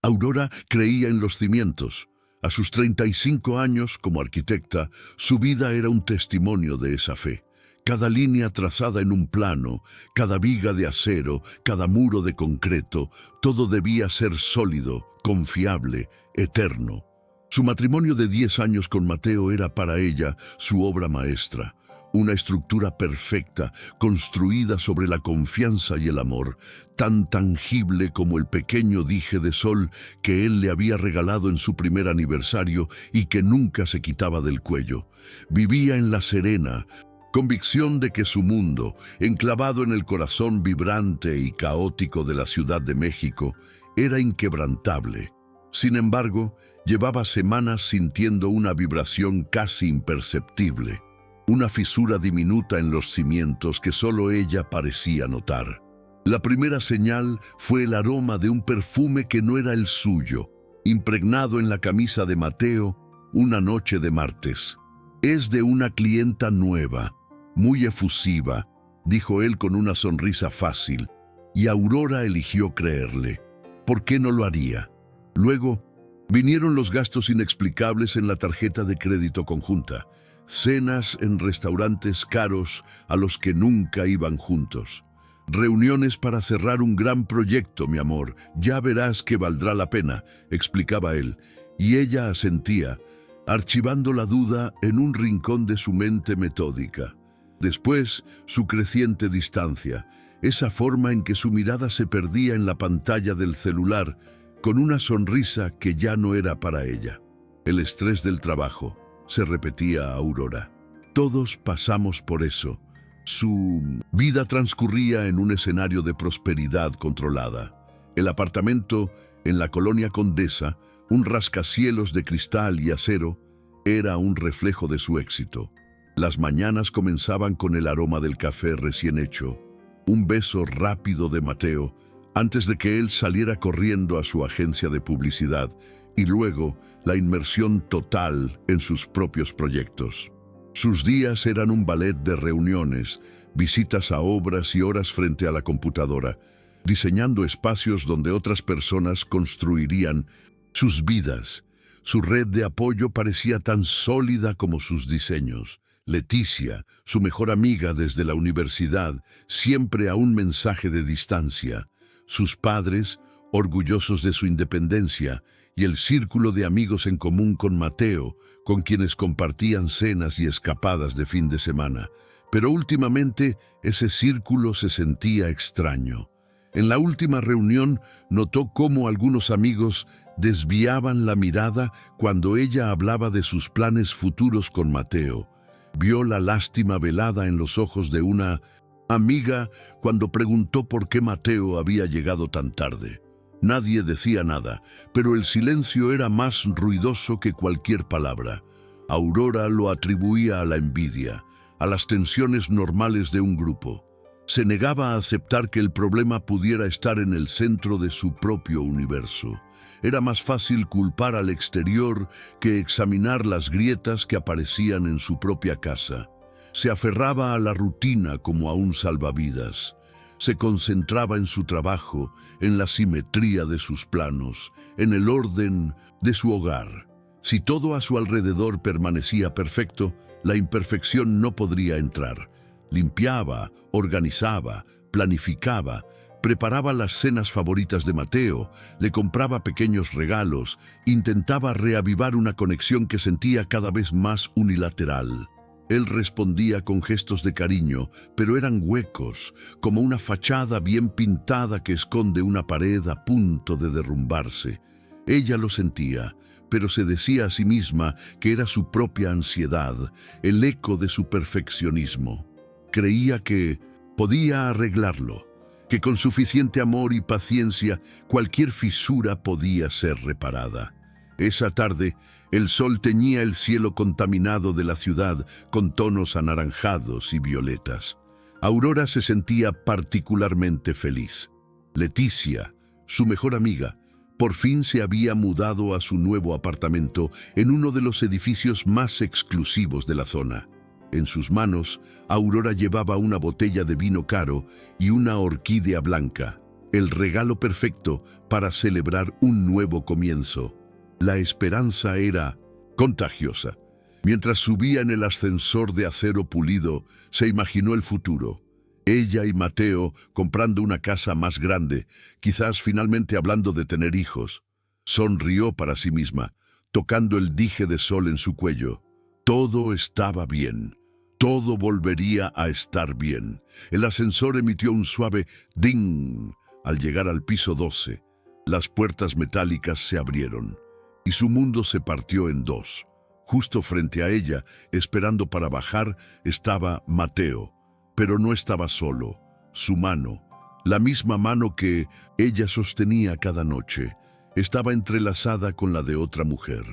Aurora creía en los cimientos. A sus 35 años, como arquitecta, su vida era un testimonio de esa fe. Cada línea trazada en un plano, cada viga de acero, cada muro de concreto, todo debía ser sólido, confiable, eterno. Su matrimonio de 10 años con Mateo era para ella su obra maestra. Una estructura perfecta, construida sobre la confianza y el amor, tan tangible como el pequeño dije de sol que él le había regalado en su primer aniversario y que nunca se quitaba del cuello. Vivía en la serena convicción de que su mundo, enclavado en el corazón vibrante y caótico de la Ciudad de México, era inquebrantable. Sin embargo, llevaba semanas sintiendo una vibración casi imperceptible. Una fisura diminuta en los cimientos que solo ella parecía notar. La primera señal fue el aroma de un perfume que no era el suyo, impregnado en la camisa de Mateo una noche de martes. «Es de una clienta nueva, muy efusiva», dijo él con una sonrisa fácil, y Aurora eligió creerle. ¿Por qué no lo haría? Luego, vinieron los gastos inexplicables en la tarjeta de crédito conjunta. Cenas en restaurantes caros a los que nunca iban juntos. Reuniones para cerrar un gran proyecto, mi amor. Ya verás que valdrá la pena, explicaba él, y ella asentía, archivando la duda en un rincón de su mente metódica. Después, su creciente distancia, esa forma en que su mirada se perdía en la pantalla del celular, con una sonrisa que ya no era para ella. El estrés del trabajo, se repetía a Aurora. Todos pasamos por eso. Su vida transcurría en un escenario de prosperidad controlada. El apartamento en la colonia Condesa, un rascacielos de cristal y acero, era un reflejo de su éxito. Las mañanas comenzaban con el aroma del café recién hecho, un beso rápido de Mateo antes de que él saliera corriendo a su agencia de publicidad, y luego la inmersión total en sus propios proyectos. Sus días eran un ballet de reuniones, visitas a obras y horas frente a la computadora, diseñando espacios donde otras personas construirían sus vidas. Su red de apoyo parecía tan sólida como sus diseños. Leticia, su mejor amiga desde la universidad, siempre a un mensaje de distancia. Sus padres, orgullosos de su independencia, y el círculo de amigos en común con Mateo, con quienes compartían cenas y escapadas de fin de semana. Pero últimamente ese círculo se sentía extraño. En la última reunión notó cómo algunos amigos desviaban la mirada cuando ella hablaba de sus planes futuros con Mateo. Vio la lástima velada en los ojos de una amiga cuando preguntó por qué Mateo había llegado tan tarde. Nadie decía nada, pero el silencio era más ruidoso que cualquier palabra. Aurora lo atribuía a la envidia, a las tensiones normales de un grupo. Se negaba a aceptar que el problema pudiera estar en el centro de su propio universo. Era más fácil culpar al exterior que examinar las grietas que aparecían en su propia casa. Se aferraba a la rutina como a un salvavidas. Se concentraba en su trabajo, en la simetría de sus planos, en el orden de su hogar. Si todo a su alrededor permanecía perfecto, la imperfección no podría entrar. Limpiaba, organizaba, planificaba, preparaba las cenas favoritas de Mateo, le compraba pequeños regalos, intentaba reavivar una conexión que sentía cada vez más unilateral. Él respondía con gestos de cariño, pero eran huecos, como una fachada bien pintada que esconde una pared a punto de derrumbarse. Ella lo sentía, pero se decía a sí misma que era su propia ansiedad, el eco de su perfeccionismo. Creía que podía arreglarlo, que con suficiente amor y paciencia cualquier fisura podía ser reparada. Esa tarde, el sol teñía el cielo contaminado de la ciudad con tonos anaranjados y violetas. Aurora se sentía particularmente feliz. Leticia, su mejor amiga, por fin se había mudado a su nuevo apartamento en uno de los edificios más exclusivos de la zona. En sus manos, Aurora llevaba una botella de vino caro y una orquídea blanca. el regalo perfecto para celebrar un nuevo comienzo. La esperanza era contagiosa. Mientras subía en el ascensor de acero pulido, se imaginó el futuro. Ella y Mateo comprando una casa más grande, quizás finalmente hablando de tener hijos. Sonrió para sí misma, tocando el dije de sol en su cuello. Todo estaba bien. Todo volvería a estar bien. El ascensor emitió un suave ding. Al llegar al piso 12, las puertas metálicas se abrieron y su mundo se partió en dos. Justo frente a ella, esperando para bajar, estaba Mateo, pero no estaba solo. Su mano, la misma mano que ella sostenía cada noche, estaba entrelazada con la de otra mujer.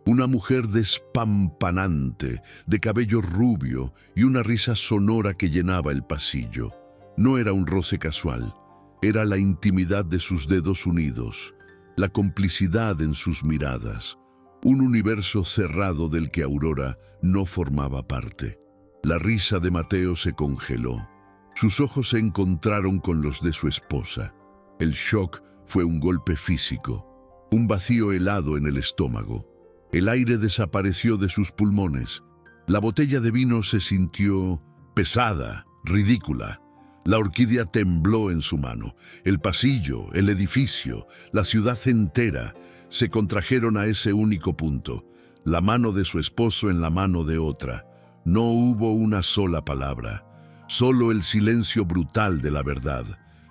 Una mujer despampanante, de cabello rubio y una risa sonora que llenaba el pasillo. No era un roce casual. Era la intimidad de sus dedos unidos, la complicidad en sus miradas, un universo cerrado del que Aurora no formaba parte. La risa de Mateo se congeló. Sus ojos se encontraron con los de su esposa. El shock fue un golpe físico, un vacío helado en el estómago. El aire desapareció de sus pulmones. La botella de vino se sintió pesada, ridícula. La orquídea tembló en su mano. El pasillo, el edificio, la ciudad entera se contrajeron a ese único punto. La mano de su esposo en la mano de otra. No hubo una sola palabra. Solo el silencio brutal de la verdad.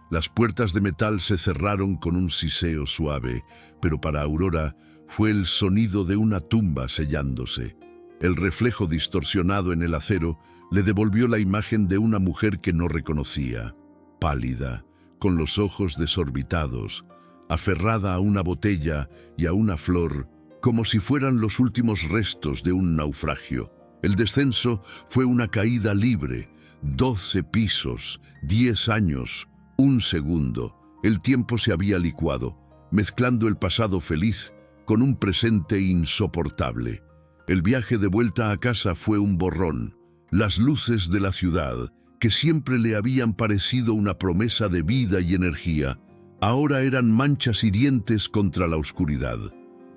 Las puertas de metal se cerraron con un siseo suave, pero para Aurora fue el sonido de una tumba sellándose. El reflejo distorsionado en el acero le devolvió la imagen de una mujer que no reconocía, pálida, con los ojos desorbitados, aferrada a una botella y a una flor, como si fueran los últimos restos de un naufragio. El descenso fue una caída libre, 12 pisos, 10 años, un segundo. El tiempo se había licuado, mezclando el pasado feliz con un presente insoportable. El viaje de vuelta a casa fue un borrón. Las luces de la ciudad, que siempre le habían parecido una promesa de vida y energía, ahora eran manchas hirientes contra la oscuridad.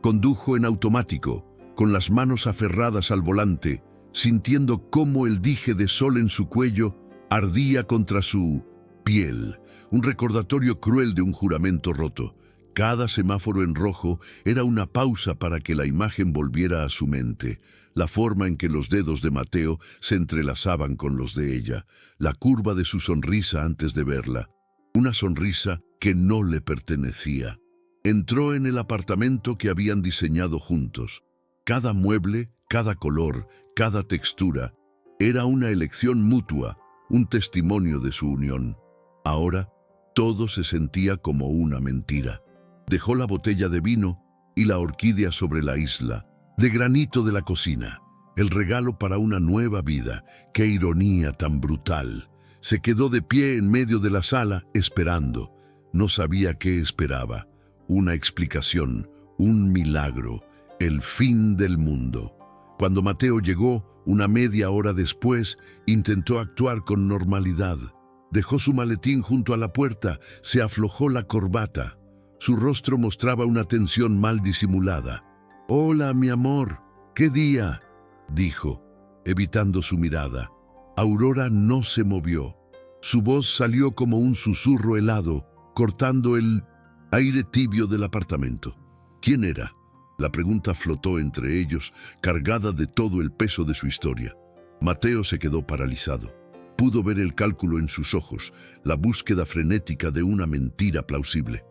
Condujo en automático, con las manos aferradas al volante, sintiendo cómo el dije de sol en su cuello ardía contra su piel, un recordatorio cruel de un juramento roto. Cada semáforo en rojo era una pausa para que la imagen volviera a su mente, la forma en que los dedos de Mateo se entrelazaban con los de ella, la curva de su sonrisa antes de verla, una sonrisa que no le pertenecía. Entró en el apartamento que habían diseñado juntos. Cada mueble, cada color, cada textura, era una elección mutua, un testimonio de su unión. Ahora, todo se sentía como una mentira. Dejó la botella de vino y la orquídea sobre la isla, de granito de la cocina, el regalo para una nueva vida. ¡Qué ironía tan brutal! Se quedó de pie en medio de la sala, esperando. No sabía qué esperaba. Una explicación, un milagro, el fin del mundo. Cuando Mateo llegó, una media hora después, intentó actuar con normalidad. Dejó su maletín junto a la puerta, se aflojó la corbata. Su rostro mostraba una tensión mal disimulada. «Hola, mi amor, ¿qué día?», dijo, evitando su mirada. Aurora no se movió. Su voz salió como un susurro helado, cortando el aire tibio del apartamento. ¿Quién era? La pregunta flotó entre ellos, cargada de todo el peso de su historia. Mateo se quedó paralizado. Pudo ver el cálculo en sus ojos, la búsqueda frenética de una mentira plausible.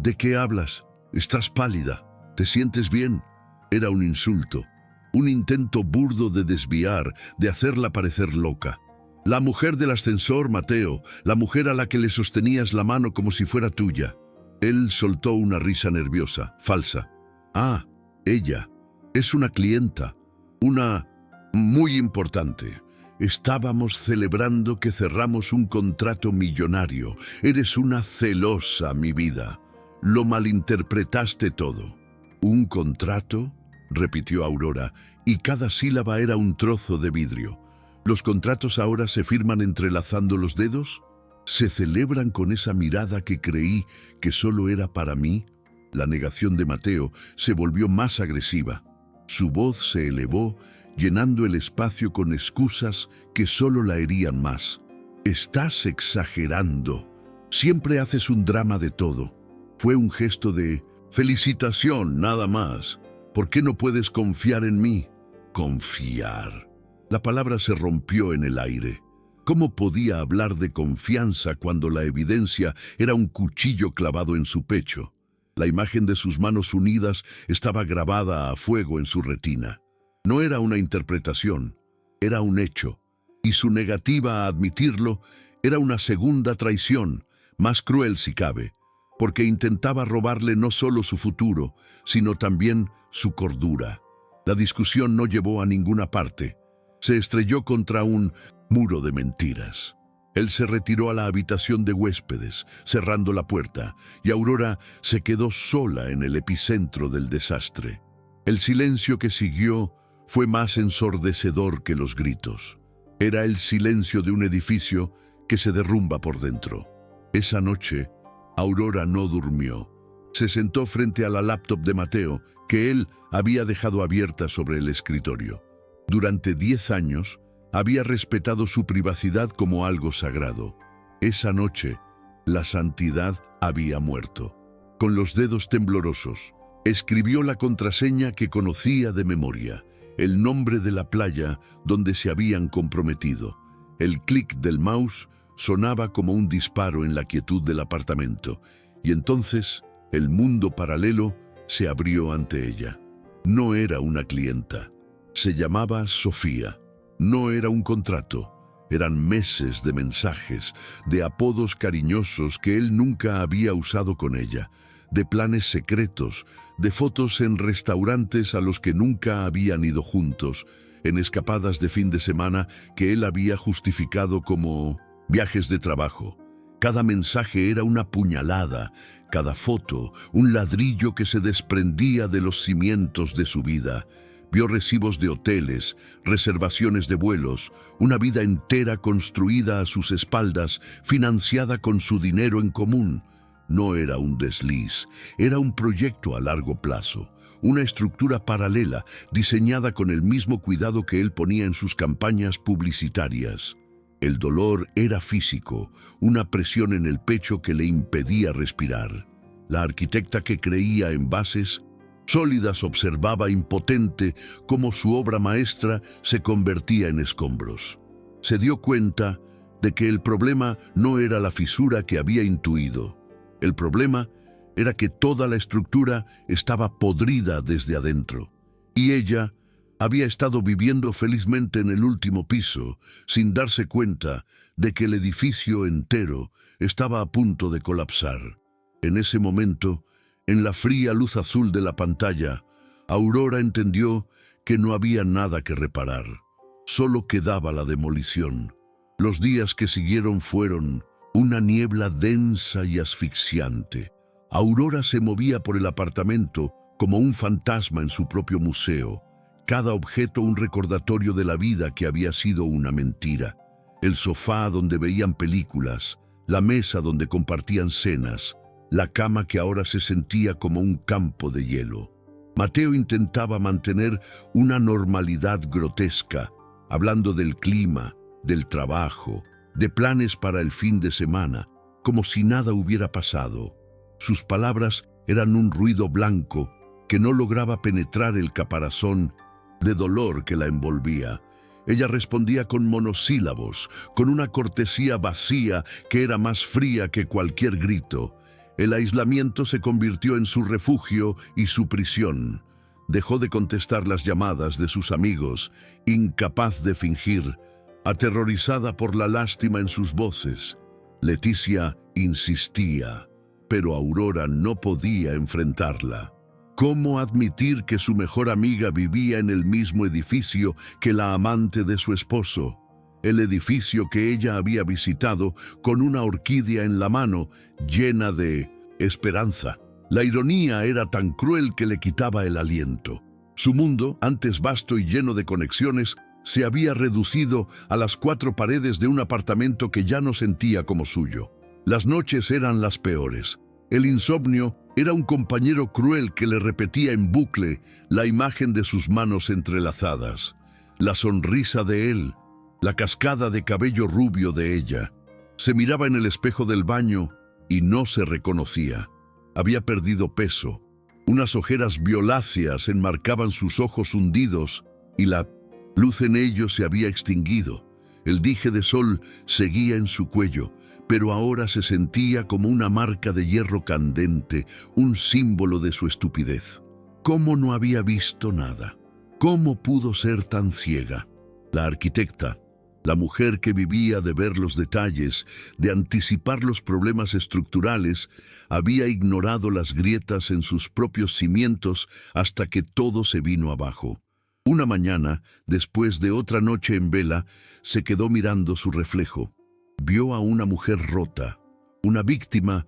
«¿De qué hablas? Estás pálida. ¿Te sientes bien?». Era un insulto, un intento burdo de desviar, de hacerla parecer loca. «La mujer del ascensor, Mateo, la mujer a la que le sostenías la mano como si fuera tuya». Él soltó una risa nerviosa, falsa. «Ah, ella. Es una clienta. Una muy importante. Estábamos celebrando que cerramos un contrato millonario. Eres una celosa, mi vida. Lo malinterpretaste todo». «¿Un contrato?», repitió Aurora, y cada sílaba era un trozo de vidrio. «¿Los contratos ahora se firman entrelazando los dedos?». ¿Se celebran con esa mirada que creí que solo era para mí? La negación de Mateo se volvió más agresiva. Su voz se elevó, llenando el espacio con excusas que solo la herían más. Estás exagerando. Siempre haces un drama de todo. Fue un gesto de felicitación, nada más. ¿Por qué no puedes confiar en mí? Confiar. La palabra se rompió en el aire. ¿Cómo podía hablar de confianza cuando la evidencia era un cuchillo clavado en su pecho? La imagen de sus manos unidas estaba grabada a fuego en su retina. No era una interpretación, era un hecho. Y su negativa a admitirlo era una segunda traición, más cruel si cabe, porque intentaba robarle no solo su futuro, sino también su cordura. La discusión no llevó a ninguna parte. Se estrelló contra un muro de mentiras. Él se retiró a la habitación de huéspedes, cerrando la puerta, y Aurora se quedó sola en el epicentro del desastre. El silencio que siguió fue más ensordecedor que los gritos. Era el silencio de un edificio que se derrumba por dentro. Esa noche, Aurora no durmió. Se sentó frente a la laptop de Mateo, que él había dejado abierta sobre el escritorio. Durante 10 años, había respetado su privacidad como algo sagrado. Esa noche, la santidad había muerto. Con los dedos temblorosos, escribió la contraseña que conocía de memoria, el nombre de la playa donde se habían comprometido. El clic del mouse sonaba como un disparo en la quietud del apartamento, y entonces el mundo paralelo se abrió ante ella. No era una clienta. Se llamaba Sofía. No era un contrato. Eran meses de mensajes, de apodos cariñosos que él nunca había usado con ella, de planes secretos, de fotos en restaurantes a los que nunca habían ido juntos, en escapadas de fin de semana que él había justificado como viajes de trabajo. Cada mensaje era una puñalada, cada foto un ladrillo que se desprendía de los cimientos de su vida. Vio recibos de hoteles, reservaciones de vuelos, una vida entera construida a sus espaldas, financiada con su dinero en común. No era un desliz, era un proyecto a largo plazo, una estructura paralela diseñada con el mismo cuidado que él ponía en sus campañas publicitarias. El dolor era físico, una presión en el pecho que le impedía respirar. La arquitecta que creía en bases sólidas observaba impotente cómo su obra maestra se convertía en escombros. Se dio cuenta de que el problema no era la fisura que había intuido. El problema era que toda la estructura estaba podrida desde adentro, y ella había estado viviendo felizmente en el último piso, sin darse cuenta de que el edificio entero estaba a punto de colapsar. En ese momento, en la fría luz azul de la pantalla, Aurora entendió que no había nada que reparar. Solo quedaba la demolición. Los días que siguieron fueron una niebla densa y asfixiante. Aurora se movía por el apartamento como un fantasma en su propio museo, cada objeto un recordatorio de la vida que había sido una mentira. El sofá donde veían películas, la mesa donde compartían cenas, la cama que ahora se sentía como un campo de hielo. Mateo intentaba mantener una normalidad grotesca, hablando del clima, del trabajo, de planes para el fin de semana, como si nada hubiera pasado. Sus palabras eran un ruido blanco que no lograba penetrar el caparazón de dolor que la envolvía. Ella respondía con monosílabos, con una cortesía vacía que era más fría que cualquier grito. El aislamiento se convirtió en su refugio y su prisión. Dejó de contestar las llamadas de sus amigos, incapaz de fingir, aterrorizada por la lástima en sus voces. Leticia insistía, pero Aurora no podía enfrentarla. ¿Cómo admitir que su mejor amiga vivía en el mismo edificio que la amante de su esposo? El edificio que ella había visitado con una orquídea en la mano, llena de esperanza. La ironía era tan cruel que le quitaba el aliento. Su mundo, antes vasto y lleno de conexiones, Se había reducido a las 4 paredes de un apartamento que ya no sentía como suyo. Las noches eran las peores. El insomnio era un compañero cruel que le repetía en bucle la imagen de sus manos entrelazadas, la sonrisa de él, la cascada de cabello rubio de ella. Se miraba en el espejo del baño y no se reconocía. Había perdido peso. Unas ojeras violáceas enmarcaban sus ojos hundidos y la luz en ellos se había extinguido. El dije de sol seguía en su cuello, pero ahora se sentía como una marca de hierro candente, un símbolo de su estupidez. ¿Cómo no había visto nada? ¿Cómo pudo ser tan ciega? La arquitecta, la mujer que vivía de ver los detalles, de anticipar los problemas estructurales, había ignorado las grietas en sus propios cimientos hasta que todo se vino abajo. Una mañana, después de otra noche en vela, se quedó mirando su reflejo. Vio a una mujer rota, una víctima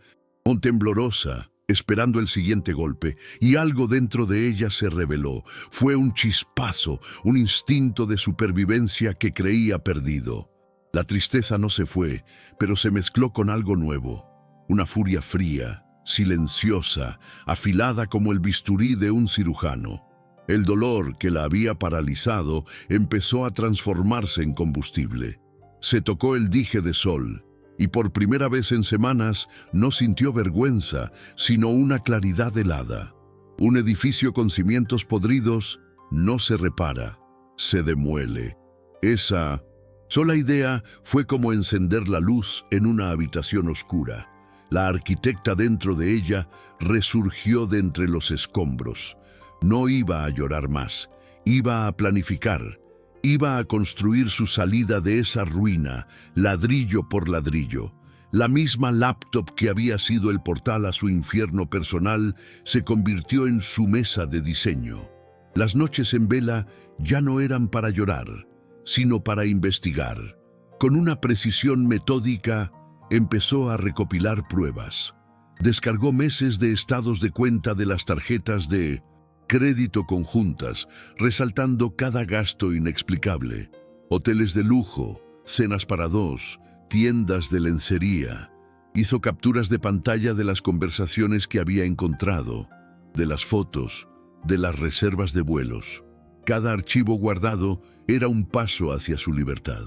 temblorosa, esperando el siguiente golpe, y algo dentro de ella se reveló. Fue un chispazo, un instinto de supervivencia que creía perdido. La tristeza no se fue, pero se mezcló con algo nuevo, una furia fría, silenciosa, afilada como el bisturí de un cirujano. El dolor que la había paralizado empezó a transformarse en combustible. Se tocó el dije de sol, y por primera vez en semanas no sintió vergüenza, sino una claridad helada. Un edificio con cimientos podridos no se repara, se demuele. Esa sola idea fue como encender la luz en una habitación oscura. La arquitecta dentro de ella resurgió de entre los escombros. No iba a llorar más, iba a planificar, iba a construir su salida de esa ruina, ladrillo por ladrillo. La misma laptop que había sido el portal a su infierno personal se convirtió en su mesa de diseño. Las noches en vela ya no eran para llorar, sino para investigar. Con una precisión metódica, empezó a recopilar pruebas. Descargó meses de estados de cuenta de las tarjetas de crédito conjuntas, resaltando cada gasto inexplicable. Hoteles de lujo, cenas para 2, tiendas de lencería. Hizo capturas de pantalla de las conversaciones que había encontrado, de las fotos, de las reservas de vuelos. Cada archivo guardado era un paso hacia su libertad.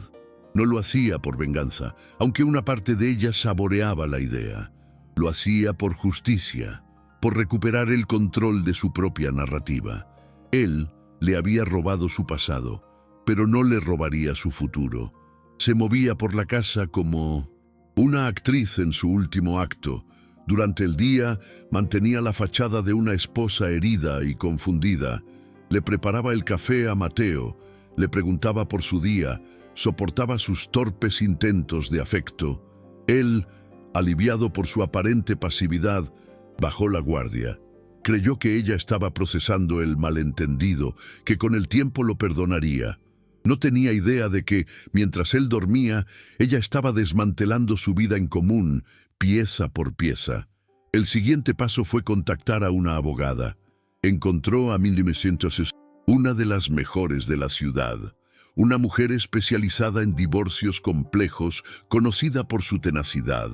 No lo hacía por venganza, aunque una parte de ella saboreaba la idea. Lo hacía por justicia, por recuperar el control de su propia narrativa. Él le había robado su pasado, pero no le robaría su futuro. Se movía por la casa como una actriz en su último acto. Durante el día mantenía la fachada de una esposa herida y confundida. Le preparaba el café a Mateo, le preguntaba por su día, soportaba sus torpes intentos de afecto. Él, aliviado por su aparente pasividad, bajó la guardia. Creyó que ella estaba procesando el malentendido, que con el tiempo lo perdonaría. No tenía idea de que, mientras él dormía, ella estaba desmantelando su vida en común, pieza por pieza. El siguiente paso fue contactar a una abogada. Encontró a 1900, una de las mejores de la ciudad. Una mujer especializada en divorcios complejos, conocida por su tenacidad.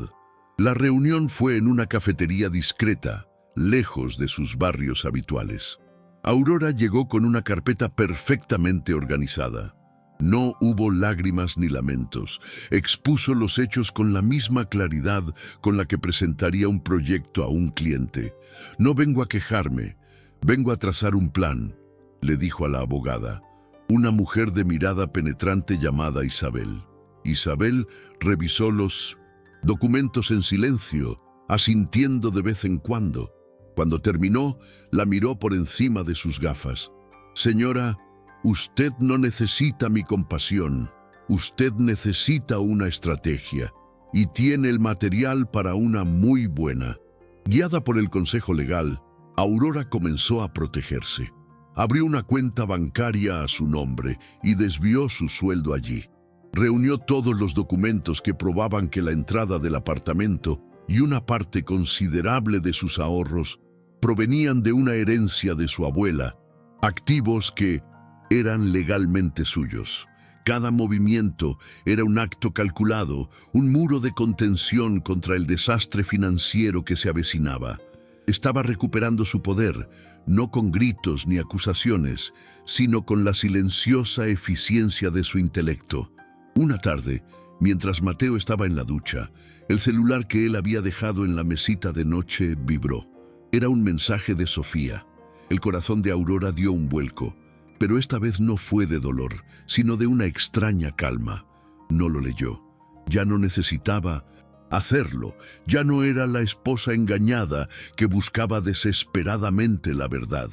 La reunión fue en una cafetería discreta, lejos de sus barrios habituales. Aurora llegó con una carpeta perfectamente organizada. No hubo lágrimas ni lamentos. Expuso los hechos con la misma claridad con la que presentaría un proyecto a un cliente. «No vengo a quejarme, vengo a trazar un plan», le dijo a la abogada, una mujer de mirada penetrante llamada Isabel. Isabel revisó los documentos en silencio, asintiendo de vez en cuando. Cuando terminó, la miró por encima de sus gafas. «Señora, usted no necesita mi compasión. Usted necesita una estrategia, y tiene el material para una muy buena». Guiada por el consejo legal, Aurora comenzó a protegerse. Abrió una cuenta bancaria a su nombre y desvió su sueldo allí. Reunió todos los documentos que probaban que la entrada del apartamento y una parte considerable de sus ahorros provenían de una herencia de su abuela, activos que eran legalmente suyos. Cada movimiento era un acto calculado, un muro de contención contra el desastre financiero que se avecinaba. Estaba recuperando su poder, no con gritos ni acusaciones, sino con la silenciosa eficiencia de su intelecto. Una tarde, mientras Mateo estaba en la ducha, el celular que él había dejado en la mesita de noche vibró. Era un mensaje de Sofía. El corazón de Aurora dio un vuelco, pero esta vez no fue de dolor, sino de una extraña calma. No lo leyó. Ya no necesitaba hacerlo. Ya no era la esposa engañada que buscaba desesperadamente la verdad.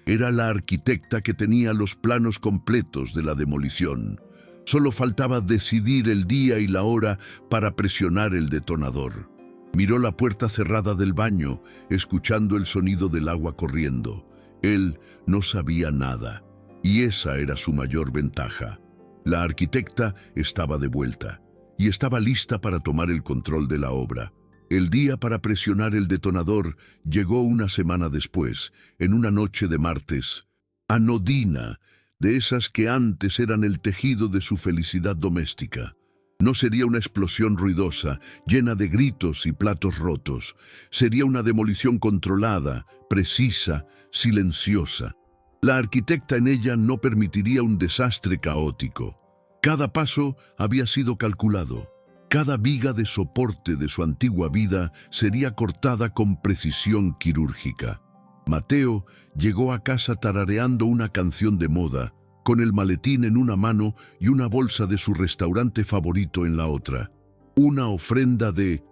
Era la arquitecta que tenía los planos completos de la demolición. Solo faltaba decidir el día y la hora para presionar el detonador. Miró la puerta cerrada del baño, escuchando el sonido del agua corriendo. Él no sabía nada, y esa era su mayor ventaja. La arquitecta estaba de vuelta, y estaba lista para tomar el control de la obra. El día para presionar el detonador llegó una semana después, en una noche de martes. Anodina, de esas que antes eran el tejido de su felicidad doméstica. No sería una explosión ruidosa, llena de gritos y platos rotos. Sería una demolición controlada, precisa, silenciosa. La arquitecta en ella no permitiría un desastre caótico. Cada paso había sido calculado. Cada viga de soporte de su antigua vida sería cortada con precisión quirúrgica. Mateo llegó a casa tarareando una canción de moda, con el maletín en una mano y una bolsa de su restaurante favorito en la otra. Una ofrenda de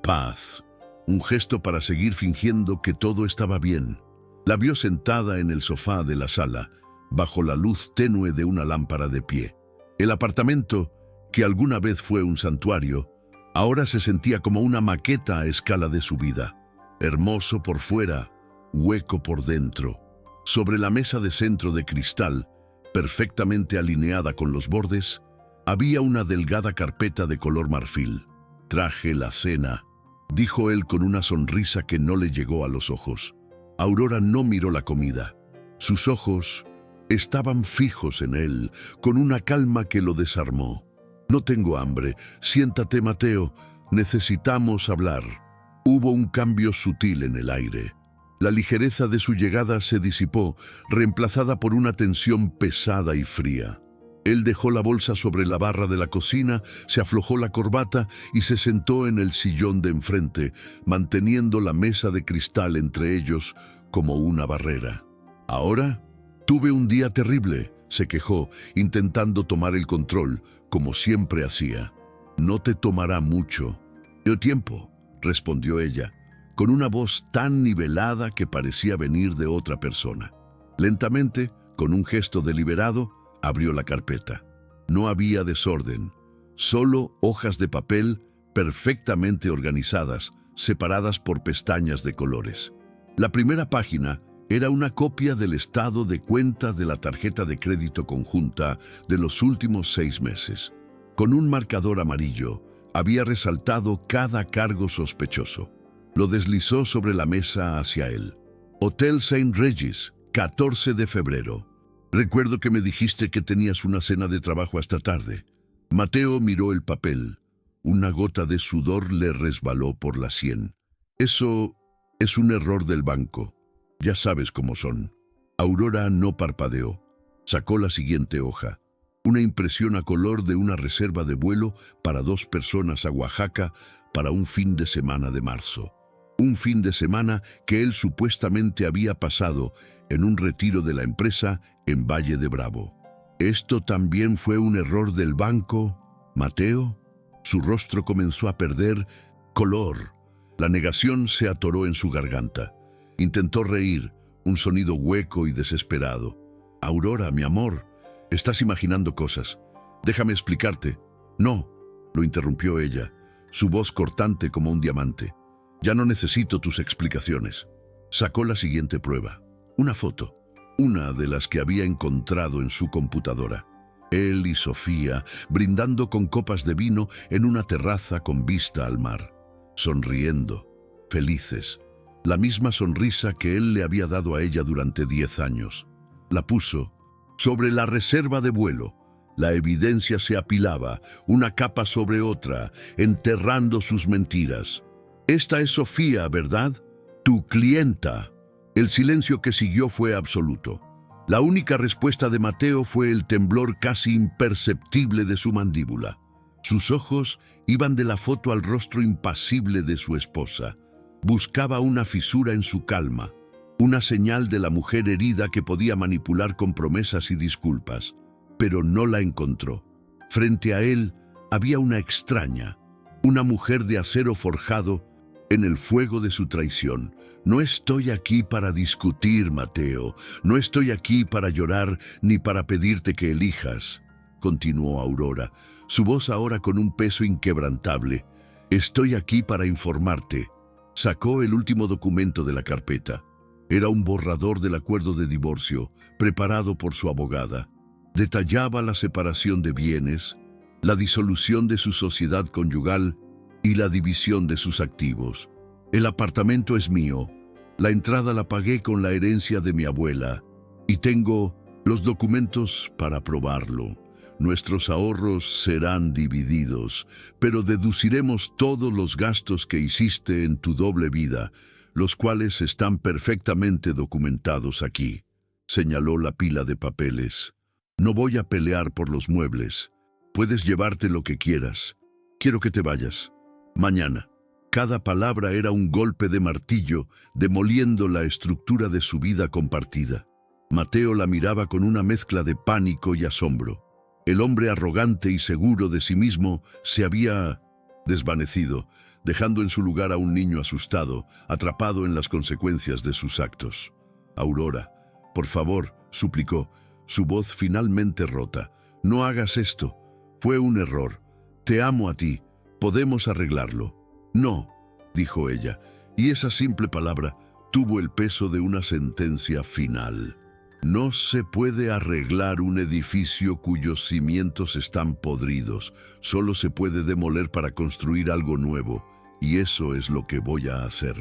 paz, un gesto para seguir fingiendo que todo estaba bien. La vio sentada en el sofá de la sala, bajo la luz tenue de una lámpara de pie. El apartamento, que alguna vez fue un santuario, ahora se sentía como una maqueta a escala de su vida. Hermoso por fuera, hueco por dentro. Sobre la mesa de centro de cristal, perfectamente alineada con los bordes, había una delgada carpeta de color marfil. «Traje la cena», dijo él con una sonrisa que no le llegó a los ojos. Aurora no miró la comida. Sus ojos estaban fijos en él, con una calma que lo desarmó. «No tengo hambre. Siéntate, Mateo. Necesitamos hablar». Hubo un cambio sutil en el aire. La ligereza de su llegada se disipó, reemplazada por una tensión pesada y fría. Él dejó la bolsa sobre la barra de la cocina, se aflojó la corbata y se sentó en el sillón de enfrente, manteniendo la mesa de cristal entre ellos como una barrera. «Ahora, tuve un día terrible», se quejó, intentando tomar el control, como siempre hacía. «No te tomará mucho». «Dio tiempo», respondió ella, con una voz tan nivelada que parecía venir de otra persona. Lentamente, con un gesto deliberado, abrió la carpeta. No había desorden, solo hojas de papel perfectamente organizadas, separadas por pestañas de colores. La primera página era una copia del estado de cuenta de la tarjeta de crédito conjunta de los últimos 6 meses. Con un marcador amarillo, había resaltado cada cargo sospechoso. Lo deslizó sobre la mesa hacia él. Hotel St. Regis, 14 de febrero. «Recuerdo que me dijiste que tenías una cena de trabajo hasta tarde». Mateo miró el papel. Una gota de sudor le resbaló por la sien. «Eso es un error del banco. Ya sabes cómo son». Aurora no parpadeó. Sacó la siguiente hoja. Una impresión a color de una reserva de vuelo para 2 personas a Oaxaca para un fin de semana de marzo. Un fin de semana que él supuestamente había pasado en un retiro de la empresa en Valle de Bravo. ¿Esto también fue un error del banco, Mateo? Su rostro comenzó a perder color. La negación se atoró en su garganta. Intentó reír, un sonido hueco y desesperado. «Aurora, mi amor, estás imaginando cosas. Déjame explicarte». «No», lo interrumpió ella, su voz cortante como un diamante. «Ya no necesito tus explicaciones». Sacó la siguiente prueba. Una foto, una de las que había encontrado en su computadora. Él y Sofía brindando con copas de vino en una terraza con vista al mar. Sonriendo, felices. La misma sonrisa que él le había dado a ella durante 10 años. La puso Sobre la reserva de vuelo, la evidencia se apilaba, una capa sobre otra, enterrando sus mentiras. «Esta es Sofía, ¿verdad? Tu clienta». El silencio que siguió fue absoluto. La única respuesta de Mateo fue el temblor casi imperceptible de su mandíbula. Sus ojos iban de la foto al rostro impasible de su esposa. Buscaba una fisura en su calma, una señal de la mujer herida que podía manipular con promesas y disculpas, pero no la encontró. Frente a él había una extraña, una mujer de acero forjado en el fuego de su traición. «No estoy aquí para discutir, Mateo. No estoy aquí para llorar ni para pedirte que elijas», continuó Aurora, su voz ahora con un peso inquebrantable. «Estoy aquí para informarte». Sacó el último documento de la carpeta. Era un borrador del acuerdo de divorcio, preparado por su abogada. Detallaba la separación de bienes, la disolución de su sociedad conyugal y la división de sus activos. «El apartamento es mío, la entrada la pagué con la herencia de mi abuela y tengo los documentos para probarlo. Nuestros ahorros serán divididos, pero deduciremos todos los gastos que hiciste en tu doble vida, los cuales están perfectamente documentados aquí», señaló la pila de papeles. «No voy a pelear por los muebles. Puedes llevarte lo que quieras. Quiero que te vayas. Mañana». Cada palabra era un golpe de martillo, demoliendo la estructura de su vida compartida. Mateo la miraba con una mezcla de pánico y asombro. El hombre arrogante y seguro de sí mismo se había desvanecido, dejando en su lugar a un niño asustado, atrapado en las consecuencias de sus actos. «Aurora, por favor», suplicó, su voz finalmente rota. «No hagas esto. Fue un error. Te amo a ti. Podemos arreglarlo». «No», dijo ella, y esa simple palabra tuvo el peso de una sentencia final. «No se puede arreglar un edificio cuyos cimientos están podridos. Solo se puede demoler para construir algo nuevo, y eso es lo que voy a hacer.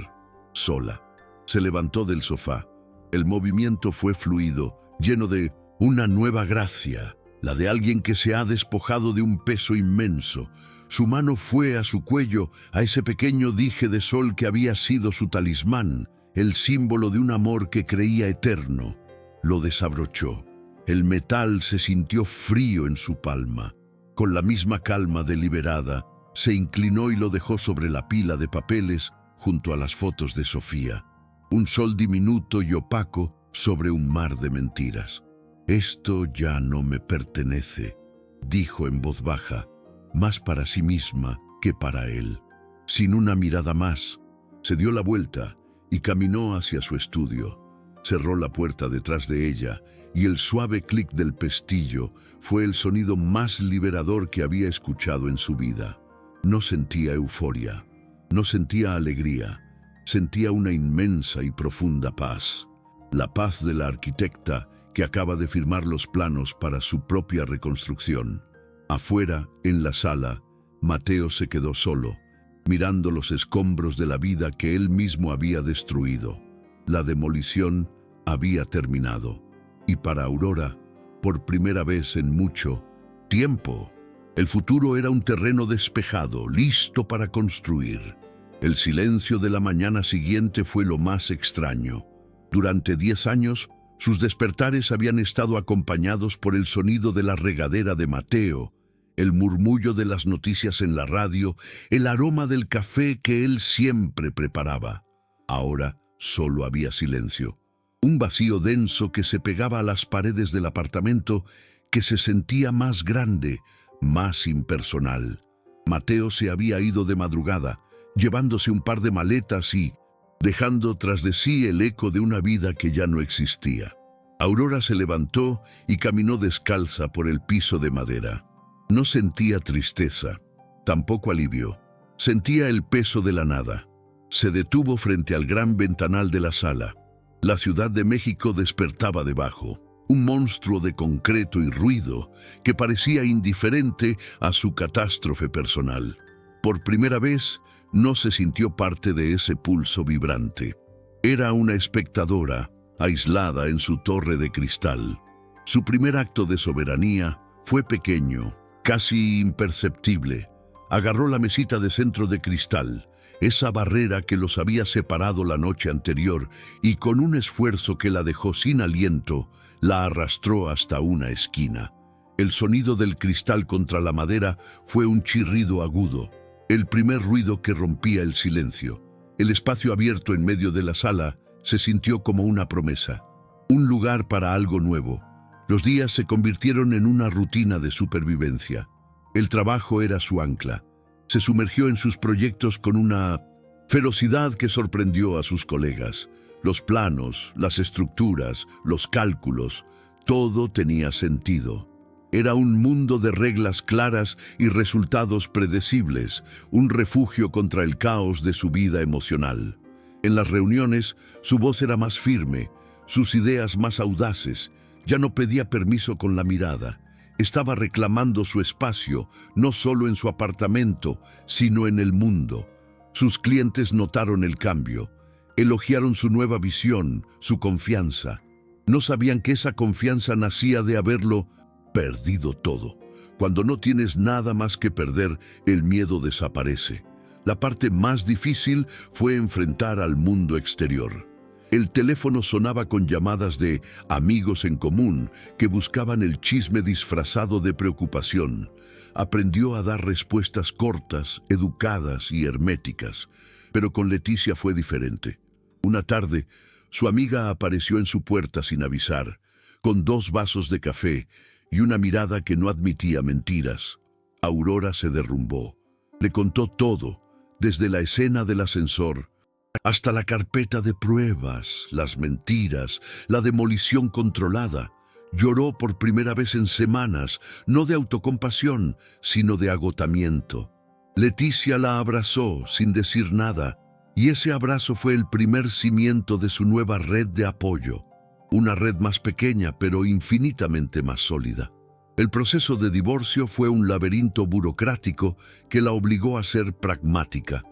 Sola». Se levantó del sofá. El movimiento fue fluido, lleno de una nueva gracia, la de alguien que se ha despojado de un peso inmenso. Su mano fue a su cuello, a ese pequeño dije de sol que había sido su talismán, el símbolo de un amor que creía eterno. Lo desabrochó. El metal se sintió frío en su palma. Con la misma calma deliberada, se inclinó y lo dejó sobre la pila de papeles junto a las fotos de Sofía. Un sol diminuto y opaco sobre un mar de mentiras. «Esto ya no me pertenece», dijo en voz baja, más para sí misma que para él. Sin una mirada más, se dio la vuelta y caminó hacia su estudio. Cerró la puerta detrás de ella y el suave clic del pestillo fue el sonido más liberador que había escuchado en su vida. No sentía euforia, no sentía alegría, sentía una inmensa y profunda paz. La paz de la arquitecta que acaba de firmar los planos para su propia reconstrucción. Afuera, en la sala, Mateo se quedó solo, mirando los escombros de la vida que él mismo había destruido. La demolición había terminado, y para Aurora, por primera vez en mucho tiempo, el futuro era un terreno despejado, listo para construir. El silencio de la mañana siguiente fue lo más extraño. Durante 10 años, sus despertares habían estado acompañados por el sonido de la regadera de Mateo, el murmullo de las noticias en la radio, el aroma del café que él siempre preparaba. Ahora solo había silencio, un vacío denso que se pegaba a las paredes del apartamento, que se sentía más grande, más impersonal. Mateo se había ido de madrugada, llevándose un par de maletas y dejando tras de sí el eco de una vida que ya no existía. Aurora se levantó y caminó descalza por el piso de madera. No sentía tristeza, tampoco alivio. Sentía el peso de la nada. Se detuvo frente al gran ventanal de la sala. La Ciudad de México despertaba debajo, un monstruo de concreto y ruido que parecía indiferente a su catástrofe personal. Por primera vez, no se sintió parte de ese pulso vibrante. Era una espectadora, aislada en su torre de cristal. Su primer acto de soberanía fue pequeño, casi imperceptible. Agarró la mesita de centro de cristal, esa barrera que los había separado la noche anterior, y con un esfuerzo que la dejó sin aliento, la arrastró hasta una esquina. El sonido del cristal contra la madera fue un chirrido agudo, el primer ruido que rompía el silencio. El espacio abierto en medio de la sala se sintió como una promesa, un lugar para algo nuevo. Los días se convirtieron en una rutina de supervivencia. El trabajo era su ancla. Se sumergió en sus proyectos con una ferocidad que sorprendió a sus colegas. Los planos, las estructuras, los cálculos, todo tenía sentido. Era un mundo de reglas claras y resultados predecibles, un refugio contra el caos de su vida emocional. En las reuniones, su voz era más firme, sus ideas más audaces. Ya no pedía permiso con la mirada. Estaba reclamando su espacio, no solo en su apartamento, sino en el mundo. Sus clientes notaron el cambio. Elogiaron su nueva visión, su confianza. No sabían que esa confianza nacía de haberlo perdido todo. Cuando no tienes nada más que perder, el miedo desaparece. La parte más difícil fue enfrentar al mundo exterior. El teléfono sonaba con llamadas de amigos en común que buscaban el chisme disfrazado de preocupación. Aprendió a dar respuestas cortas, educadas y herméticas. Pero con Leticia fue diferente. Una tarde, su amiga apareció en su puerta sin avisar, con 2 vasos de café y una mirada que no admitía mentiras. Aurora se derrumbó. Le contó todo, desde la escena del ascensor hasta la carpeta de pruebas, las mentiras, la demolición controlada. Lloró por primera vez en semanas, no de autocompasión, sino de agotamiento. Leticia la abrazó sin decir nada, y ese abrazo fue el primer cimiento de su nueva red de apoyo. Una red más pequeña, pero infinitamente más sólida. El proceso de divorcio fue un laberinto burocrático que la obligó a ser pragmática.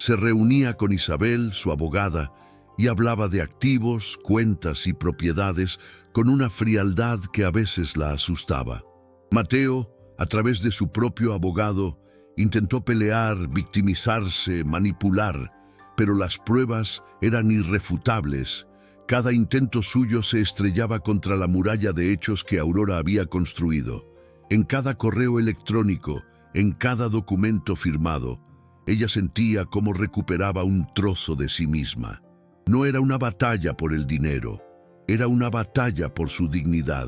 Se reunía con Isabel, su abogada, y hablaba de activos, cuentas y propiedades con una frialdad que a veces la asustaba. Mateo, a través de su propio abogado, intentó pelear, victimizarse, manipular, pero las pruebas eran irrefutables. Cada intento suyo se estrellaba contra la muralla de hechos que Aurora había construido. En cada correo electrónico, en cada documento firmado, ella sentía cómo recuperaba un trozo de sí misma. No era una batalla por el dinero, era una batalla por su dignidad,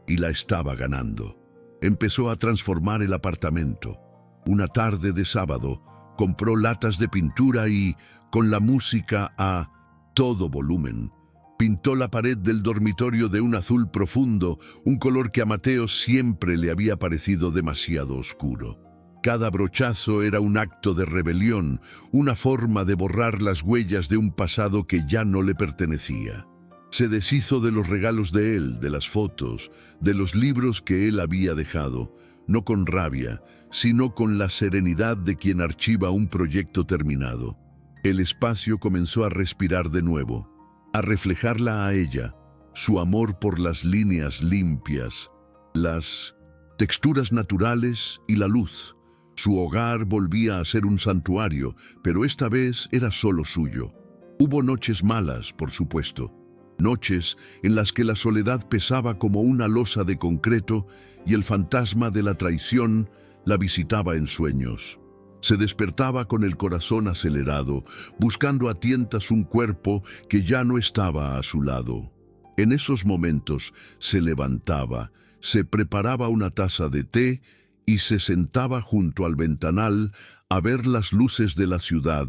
y la estaba ganando. Empezó a transformar el apartamento. Una tarde de sábado, compró latas de pintura y, con la música a todo volumen, pintó la pared del dormitorio de un azul profundo, un color que a Mateo siempre le había parecido demasiado oscuro. Cada brochazo era un acto de rebelión, una forma de borrar las huellas de un pasado que ya no le pertenecía. Se deshizo de los regalos de él, de las fotos, de los libros que él había dejado, no con rabia, sino con la serenidad de quien archiva un proyecto terminado. El espacio comenzó a respirar de nuevo, a reflejarla a ella, su amor por las líneas limpias, las texturas naturales y la luz. Su hogar volvía a ser un santuario, pero esta vez era solo suyo. Hubo noches malas, por supuesto. Noches en las que la soledad pesaba como una losa de concreto y el fantasma de la traición la visitaba en sueños. Se despertaba con el corazón acelerado, buscando a tientas un cuerpo que ya no estaba a su lado. En esos momentos se levantaba, se preparaba una taza de té y se sentaba junto al ventanal a ver las luces de la ciudad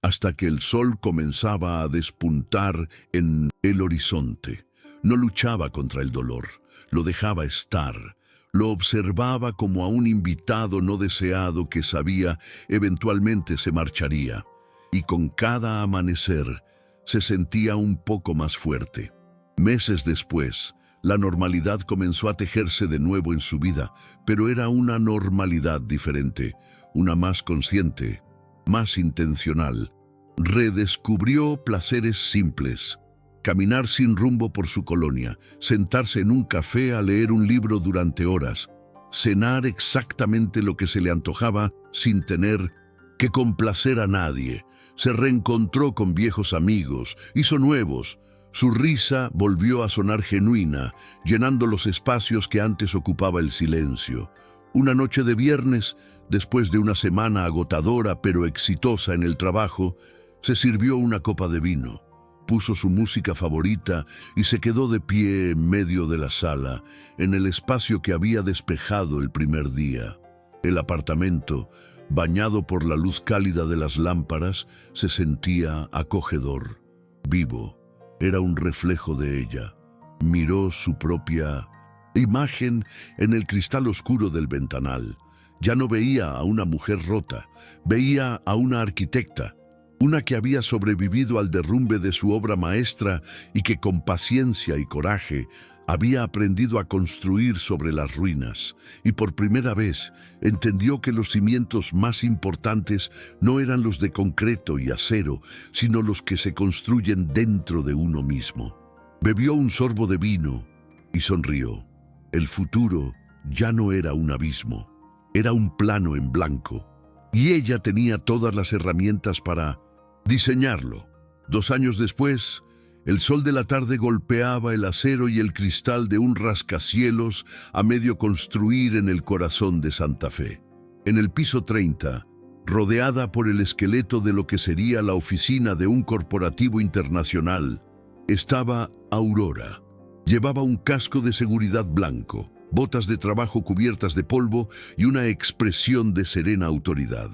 hasta que el sol comenzaba a despuntar en el horizonte. No luchaba contra el dolor, lo dejaba estar. Lo observaba como a un invitado no deseado que sabía eventualmente se marcharía. Y con cada amanecer se sentía un poco más fuerte. Meses después, la normalidad comenzó a tejerse de nuevo en su vida, pero era una normalidad diferente, una más consciente, más intencional. Redescubrió placeres simples, Caminar sin rumbo por su colonia, sentarse en un café a leer un libro durante horas, cenar exactamente lo que se le antojaba sin tener que complacer a nadie. Se reencontró con viejos amigos, hizo nuevos. Su risa volvió a sonar genuina, llenando los espacios que antes ocupaba el silencio. Una noche de viernes, después de una semana agotadora pero exitosa en el trabajo, se sirvió una copa de vino. Puso su música favorita y se quedó de pie en medio de la sala, en el espacio que había despejado el primer día. El apartamento, bañado por la luz cálida de las lámparas, se sentía acogedor, vivo. Era un reflejo de ella. Miró su propia imagen en el cristal oscuro del ventanal. Ya no veía a una mujer rota, veía a una arquitecta, una que había sobrevivido al derrumbe de su obra maestra y que con paciencia y coraje había aprendido a construir sobre las ruinas, y por primera vez entendió que los cimientos más importantes no eran los de concreto y acero, sino los que se construyen dentro de uno mismo. Bebió un sorbo de vino y sonrió. El futuro ya no era un abismo, era un plano en blanco, y ella tenía todas las herramientas para diseñarlo. 2 años después, el sol de la tarde golpeaba el acero y el cristal de un rascacielos a medio construir en el corazón de Santa Fe. En el piso 30, rodeada por el esqueleto de lo que sería la oficina de un corporativo internacional, estaba Aurora. Llevaba un casco de seguridad blanco, botas de trabajo cubiertas de polvo y una expresión de serena autoridad.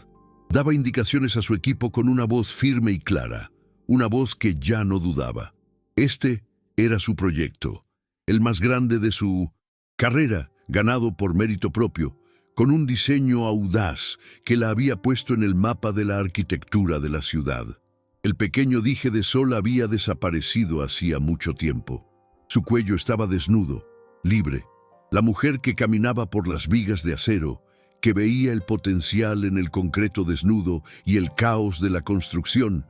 Daba indicaciones a su equipo con una voz firme y clara, una voz que ya no dudaba. Este era su proyecto, el más grande de su carrera, ganado por mérito propio, con un diseño audaz que la había puesto en el mapa de la arquitectura de la ciudad. El pequeño dije de sol había desaparecido hacía mucho tiempo. Su cuello estaba desnudo, libre. La mujer que caminaba por las vigas de acero, que veía el potencial en el concreto desnudo y el caos de la construcción,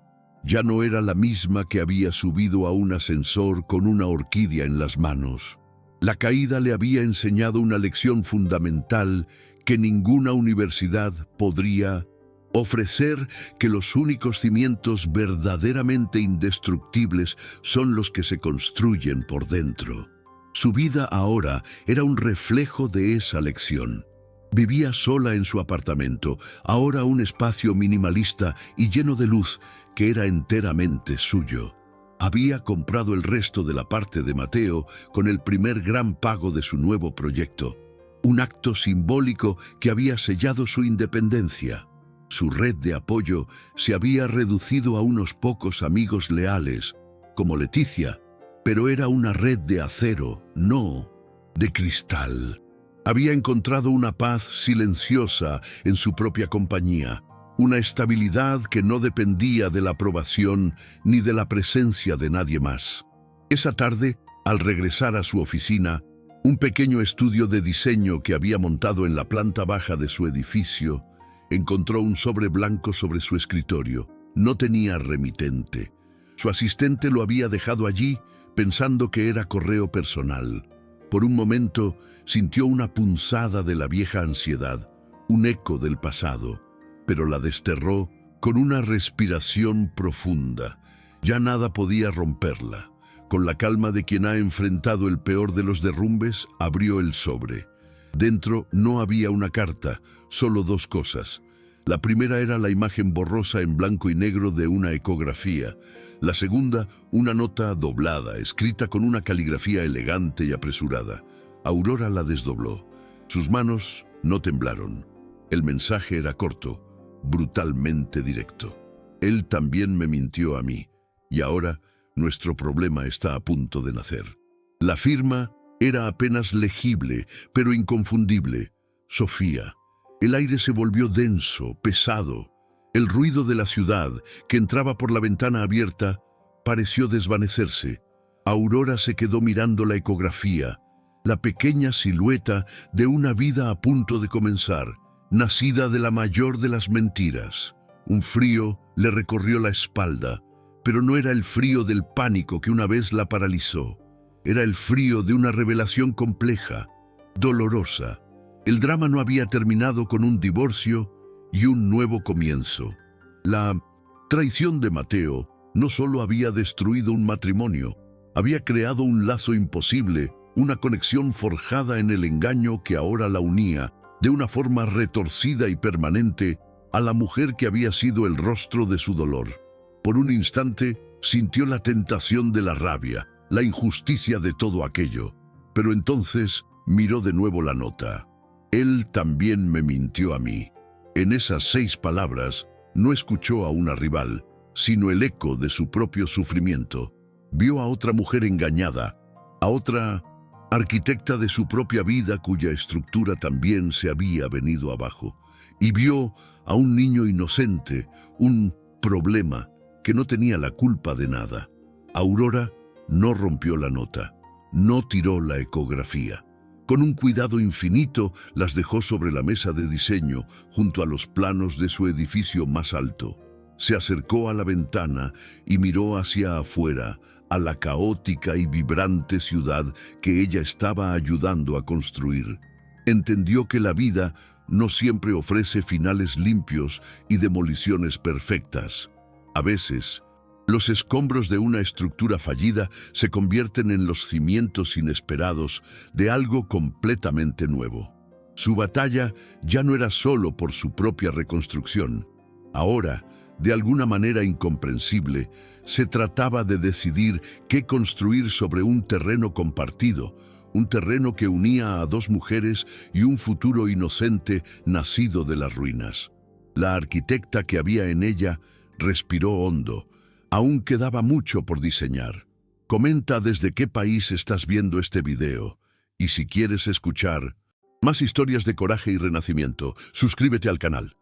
ya no era la misma que había subido a un ascensor con una orquídea en las manos. La caída le había enseñado una lección fundamental que ninguna universidad podría ofrecer, que los únicos cimientos verdaderamente indestructibles son los que se construyen por dentro. Su vida ahora era un reflejo de esa lección. Vivía sola en su apartamento, ahora un espacio minimalista y lleno de luz que era enteramente suyo. Había comprado el resto de la parte de Mateo con el primer gran pago de su nuevo proyecto, un acto simbólico que había sellado su independencia. Su red de apoyo se había reducido a unos pocos amigos leales, como Leticia, pero era una red de acero, no de cristal. Había encontrado una paz silenciosa en su propia compañía, una estabilidad que no dependía de la aprobación ni de la presencia de nadie más. Esa tarde, al regresar a su oficina, un pequeño estudio de diseño que había montado en la planta baja de su edificio, encontró un sobre blanco sobre su escritorio. No tenía remitente. Su asistente lo había dejado allí pensando que era correo personal. Por un momento sintió una punzada de la vieja ansiedad, un eco del pasado, pero la desterró con una respiración profunda. Ya nada podía romperla. Con la calma de quien ha enfrentado el peor de los derrumbes, abrió el sobre. Dentro no había una carta, solo 2 cosas. La primera era la imagen borrosa en blanco y negro de una ecografía. La segunda, una nota doblada, escrita con una caligrafía elegante y apresurada. Aurora la desdobló. Sus manos no temblaron. El mensaje era corto, brutalmente directo. Él también me mintió a mí, y ahora nuestro problema está a punto de nacer. La firma era apenas legible, pero inconfundible. Sofía. El aire se volvió denso, pesado. El ruido de la ciudad, que entraba por la ventana abierta, pareció desvanecerse. Aurora se quedó mirando la ecografía, la pequeña silueta de una vida a punto de comenzar, nacida de la mayor de las mentiras. Un frío le recorrió la espalda, Pero no era el frío del pánico que una vez la paralizó. Era el frío de una revelación compleja, dolorosa. El drama no había terminado con un divorcio y un nuevo comienzo. La traición de Mateo no solo había destruido un matrimonio, había creado un lazo imposible, una conexión forjada en el engaño que ahora la unía, de una forma retorcida y permanente, a la mujer que había sido el rostro de su dolor. Por un instante sintió la tentación de la rabia, la injusticia de todo aquello, pero entonces miró de nuevo la nota. Él también me mintió a mí. En esas 6 palabras no escuchó a una rival, sino el eco de su propio sufrimiento. Vio a otra mujer engañada, a otra arquitecta de su propia vida cuya estructura también se había venido abajo, y vio a un niño inocente, un problema que no tenía la culpa de nada. Aurora no rompió la nota, no tiró la ecografía. Con un cuidado infinito las dejó sobre la mesa de diseño junto a los planos de su edificio más alto. Se acercó a la ventana y miró hacia afuera, a la caótica y vibrante ciudad que ella estaba ayudando a construir. Entendió que la vida no siempre ofrece finales limpios y demoliciones perfectas. A veces, los escombros de una estructura fallida se convierten en los cimientos inesperados de algo completamente nuevo. Su batalla ya no era solo por su propia reconstrucción. Ahora, de alguna manera incomprensible, se trataba de decidir qué construir sobre un terreno compartido, un terreno que unía a 2 mujeres y un futuro inocente nacido de las ruinas. La arquitecta que había en ella respiró hondo. Aún quedaba mucho por diseñar. Comenta desde qué país estás viendo este video, y si quieres escuchar más historias de coraje y renacimiento, suscríbete al canal.